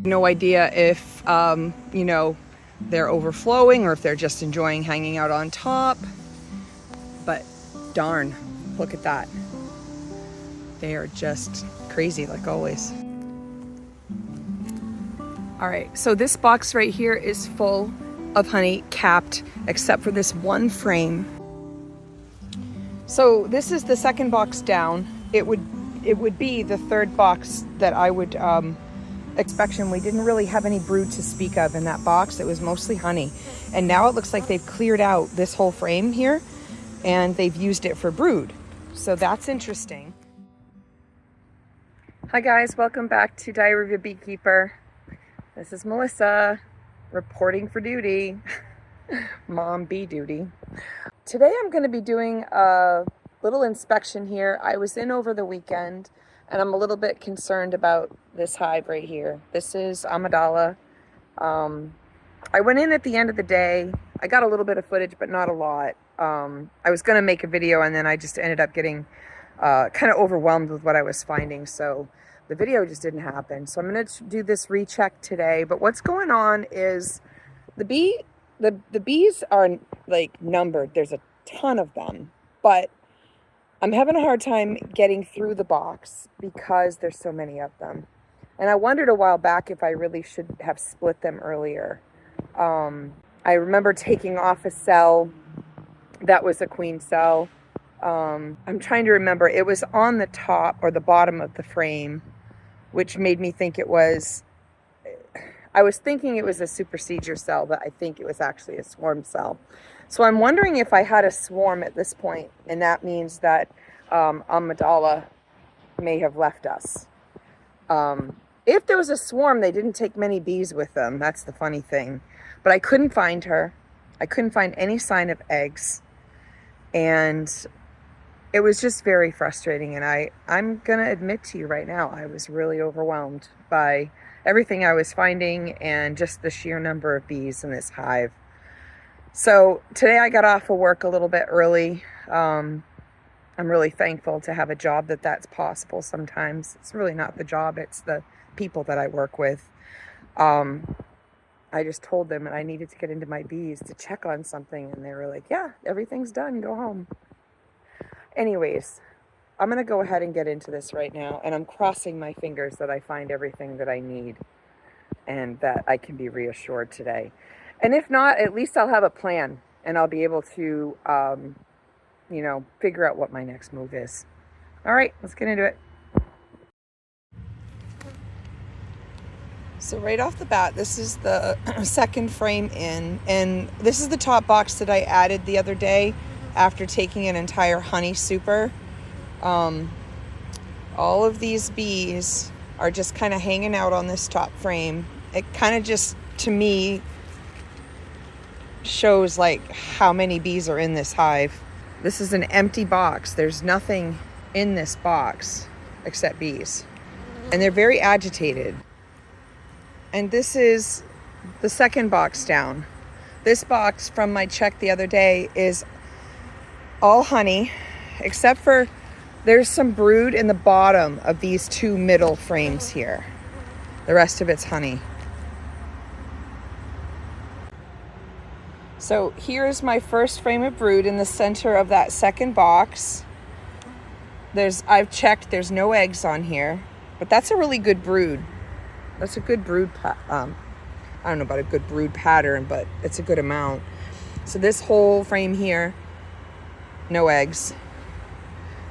No idea if, you know, they're overflowing or if they're just enjoying hanging out on top. But darn, look at that. They are just crazy like always. All right, so this box right here is full of honey, capped, except for this one frame. So this is the second box down. It would be the third box that I would expect. We didn't really have any brood to speak of in that box. It was mostly honey. And now it looks like they've cleared out this whole frame here and they've used it for brood. So that's interesting. Hi guys, welcome back to Diary of a Beekeeper. This is Melissa reporting for duty. Mom bee duty. Today I'm going to be doing a little inspection here. I was in over the weekend and I'm a little bit concerned about this hive right here. This is Amidala. I went in at the end of the day. I got a little bit of footage, but not a lot. I was going to make a video and then I just ended up getting kind of overwhelmed with what I was finding. So the video just didn't happen. So I'm going to do this recheck today. But what's going on is the bees are like numbered. There's a ton of them, but I'm having a hard time getting through the box because there's so many of them. And I wondered a while back if I really should have split them earlier. I remember taking off a cell that was a queen cell. I'm trying to remember. It was on the top or the bottom of the frame, which made me think it was, I was thinking it was a supersedure cell, but I think it was actually a swarm cell. So I'm wondering if I had a swarm at this point, and that means that Amidala may have left us. If there was a swarm, they didn't take many bees with them. That's the funny thing. But I couldn't find her. I couldn't find any sign of eggs. And it was just very frustrating. And I'm going to admit to you right now, I was really overwhelmed by everything I was finding and just the sheer number of bees in this hive. So today I got off of work a little bit early. I'm really thankful to have a job that's possible sometimes. It's really not the job, it's the people that I work with. I just told them that I needed to get into my bees to check on something, and they were like, yeah, everything's done, go home. Anyways, I'm going to go ahead and get into this right now, and I'm crossing my fingers that I find everything that I need and that I can be reassured today. And if not, at least I'll have a plan, and I'll be able to, you know, figure out what my next move is. All right, let's get into it. So right off the bat, this is the second frame in, and this is the top box that I added the other day after taking an entire honey super. All of these bees are just kind of hanging out on this top frame. It kind of just, to me, shows like how many bees are in this hive. This is an empty box. There's nothing in this box except bees. And they're very agitated. And this is the second box down. This box from my check the other day is all honey, except for there's some brood in the bottom of these two middle frames here. The rest of it's honey. So here's my first frame of brood in the center of that second box. I've checked, there's no eggs on here, but that's a really good brood. That's a good brood, I don't know about a good brood pattern, but it's a good amount. So this whole frame here, no eggs.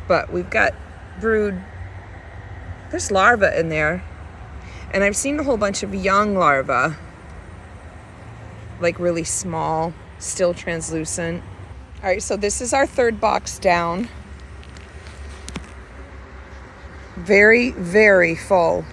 But we've got brood, there's larvae in there. And I've seen a whole bunch of young larvae, like really small, still translucent. All right, so this is our third box down. Very, very full.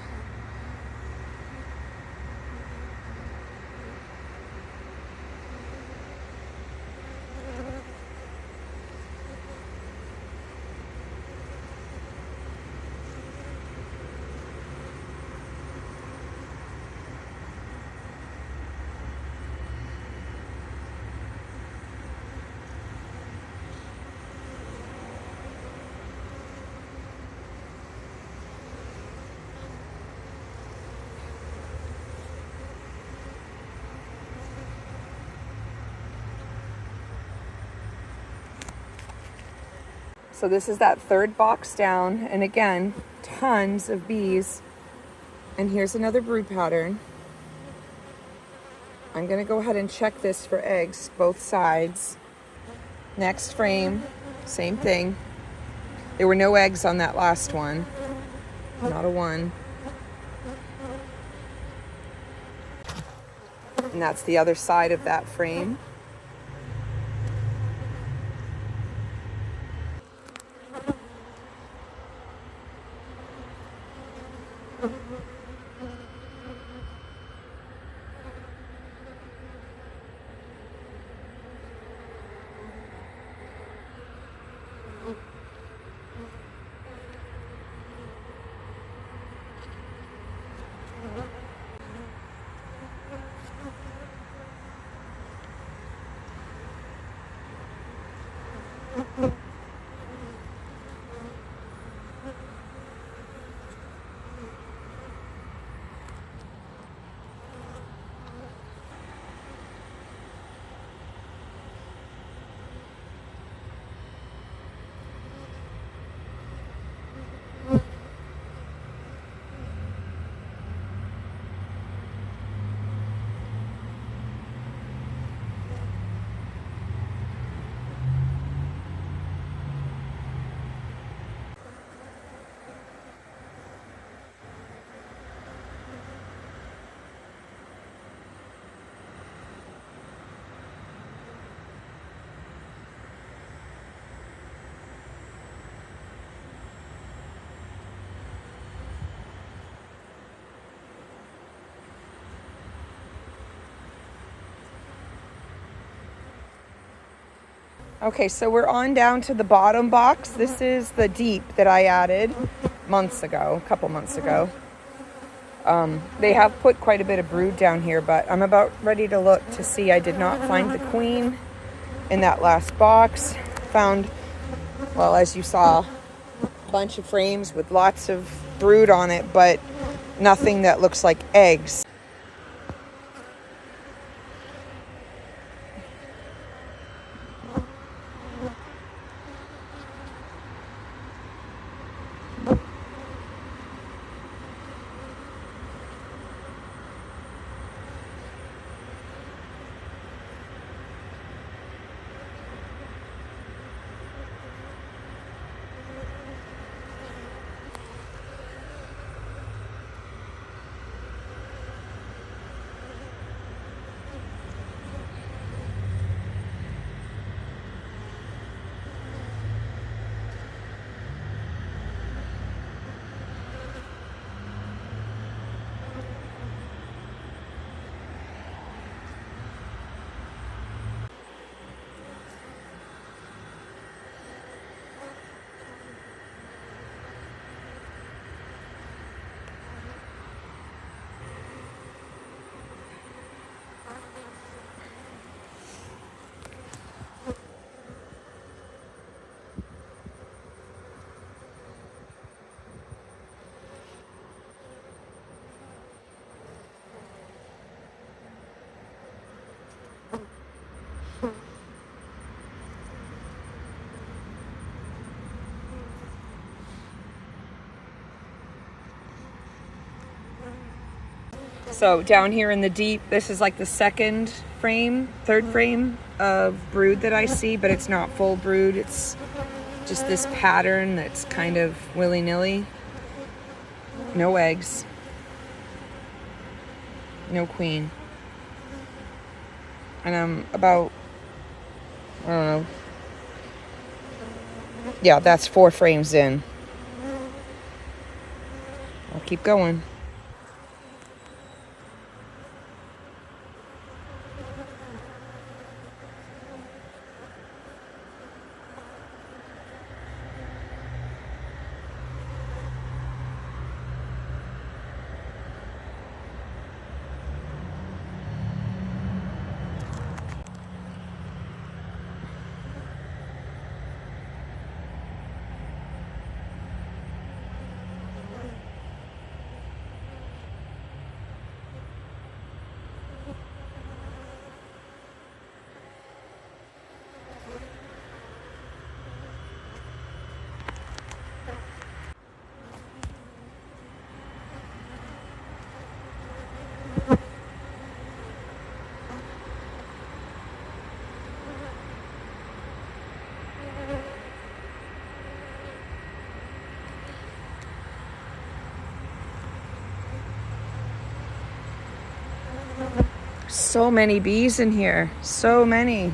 So this is that third box down, and again, tons of bees. And here's another brood pattern. I'm gonna go ahead and check this for eggs, both sides. Next frame, same thing. There were no eggs on that last one, not a one. And that's the other side of that frame. Okay, so we're on down to the bottom box. This is the deep that I added months ago, a couple months ago. They have put quite a bit of brood down here, but I'm about ready to look to see. I did not find the queen in that last box. Found, well, as you saw, a bunch of frames with lots of brood on it, but nothing that looks like eggs. So down here in the deep, this is like the second frame, third frame of brood that I see, but it's not full brood. It's just this pattern that's kind of willy-nilly. No eggs. No queen. And I'm about, I don't know. Yeah, that's 4 frames in. I'll keep going. So many bees in here. So many.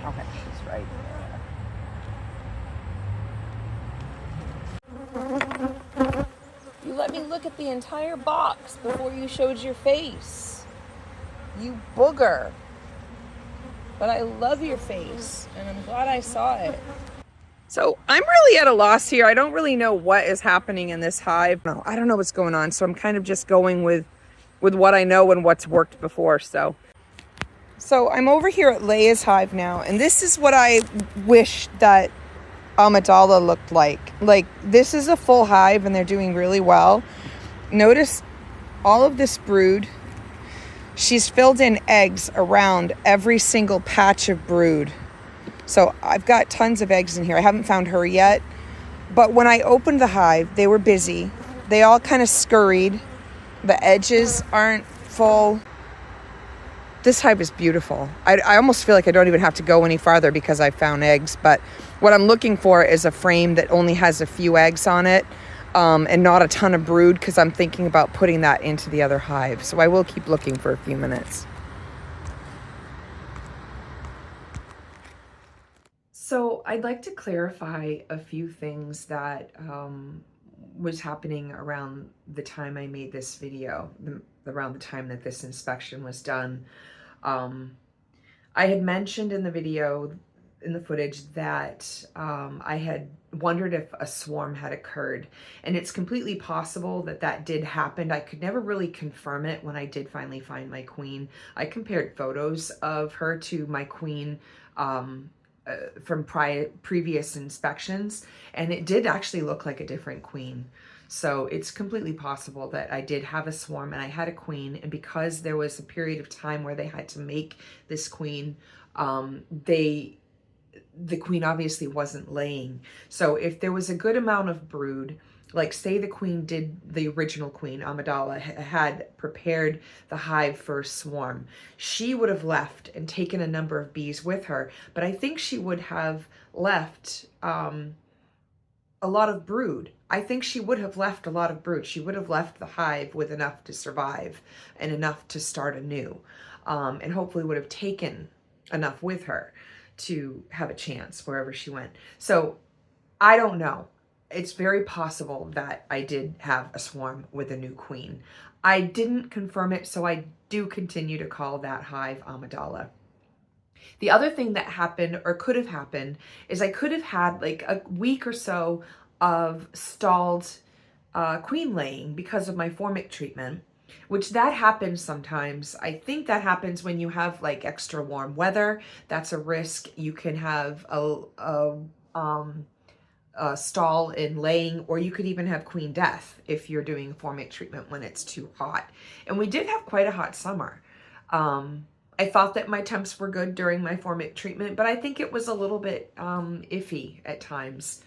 Okay, she's right there. You let me look at the entire box before you showed your face. You booger. But I love your face, and I'm glad I saw it. So I'm really at a loss here. I don't really know what is happening in this hive. No, I don't know what's going on. So I'm kind of just going with what I know and what's worked before. So I'm over here at Leia's hive now, and this is what I wish that Amidala looked like. Like, this is a full hive and they're doing really well. Notice all of this brood. She's filled in eggs around every single patch of brood. So I've got tons of eggs in here. I haven't found her yet. But when I opened the hive, they were busy. They all kind of scurried. The edges aren't full. This hive is beautiful. I almost feel like I don't even have to go any farther because I found eggs. But what I'm looking for is a frame that only has a few eggs on it, and not a ton of brood, because I'm thinking about putting that into the other hive. So I will keep looking for a few minutes. So I'd like to clarify a few things that was happening around the time I made this video, around the time that this inspection was done. I had mentioned in the video, in the footage, that I had wondered if a swarm had occurred, and it's completely possible that that did happen. I could never really confirm it when I did finally find my queen. I compared photos of her to my queen from previous inspections, and it did actually look like a different queen. So it's completely possible that I did have a swarm and I had a queen, and because there was a period of time where they had to make this queen, the queen obviously wasn't laying. So if there was a good amount of brood, like say the queen did, the original queen, Amidala, had prepared the hive for a swarm, she would have left and taken a number of bees with her. But I think she would have left a lot of brood. I think she would have left a lot of brood. She would have left the hive with enough to survive and enough to start anew, and hopefully would have taken enough with her to have a chance wherever she went. So I don't know. It's very possible that I did have a swarm with a new queen. I didn't confirm it, so I do continue to call that hive Amidala. The other thing that happened, or could have happened, is I could have had like a week or so of stalled queen laying because of my formic treatment, which that happens sometimes. I think that happens when you have like extra warm weather. That's a risk. You can have a stall in laying, or you could even have queen death if you're doing formic treatment when it's too hot. And we did have quite a hot summer. I thought that my temps were good during my formic treatment, but I think it was a little bit iffy at times.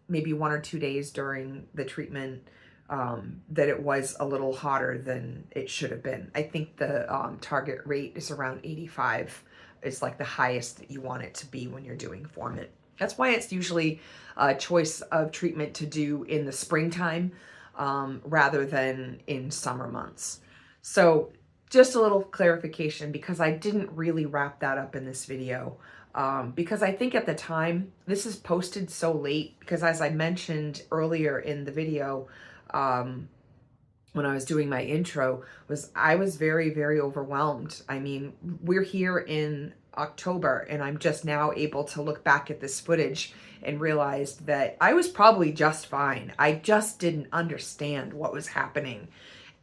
Maybe 1 or 2 days during the treatment, that it was a little hotter than it should have been. I think the target rate is around 85. It's like the highest that you want it to be when you're doing formant. That's why it's usually a choice of treatment to do in the springtime rather than in summer months. So just a little clarification, because I didn't really wrap that up in this video. Because I think at the time, this is posted so late, because as I mentioned earlier in the video, when I was doing my intro, I was very, very overwhelmed. I mean, we're here in October, and I'm just now able to look back at this footage and realized that I was probably just fine. I just didn't understand what was happening.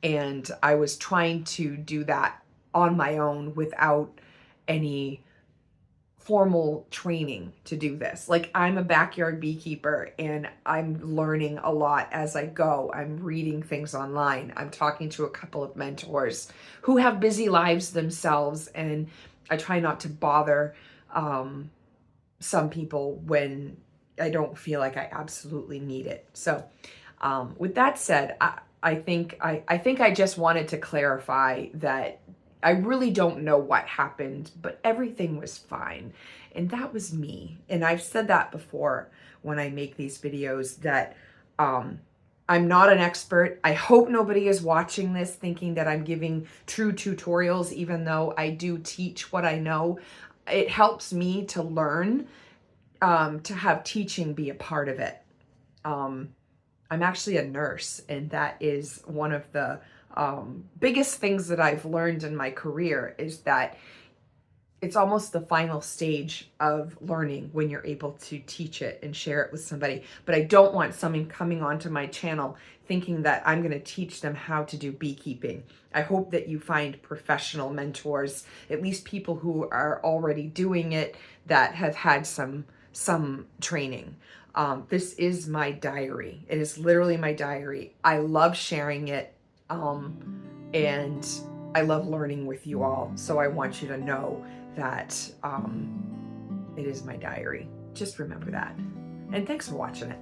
And I was trying to do that on my own without any formal training to do this. Like, I'm a backyard beekeeper and I'm learning a lot as I go. I'm reading things online. I'm talking to a couple of mentors who have busy lives themselves, and I try not to bother some people when I don't feel like I absolutely need it. So with that said, I think I just wanted to clarify that I really don't know what happened, but everything was fine. And that was me. And I've said that before when I make these videos, that I'm not an expert. I hope nobody is watching this thinking that I'm giving true tutorials, even though I do teach what I know. It helps me to learn, to have teaching be a part of it. I'm actually a nurse, and that is one of the biggest things that I've learned in my career, is that it's almost the final stage of learning when you're able to teach it and share it with somebody. But I don't want someone coming onto my channel thinking that I'm going to teach them how to do beekeeping. I hope that you find professional mentors, at least people who are already doing it, that have had some training. This is my diary. It is literally my diary. I love sharing it, and I love learning with you all. So I want you to know that it is my diary. Just remember that. And thanks for watching it.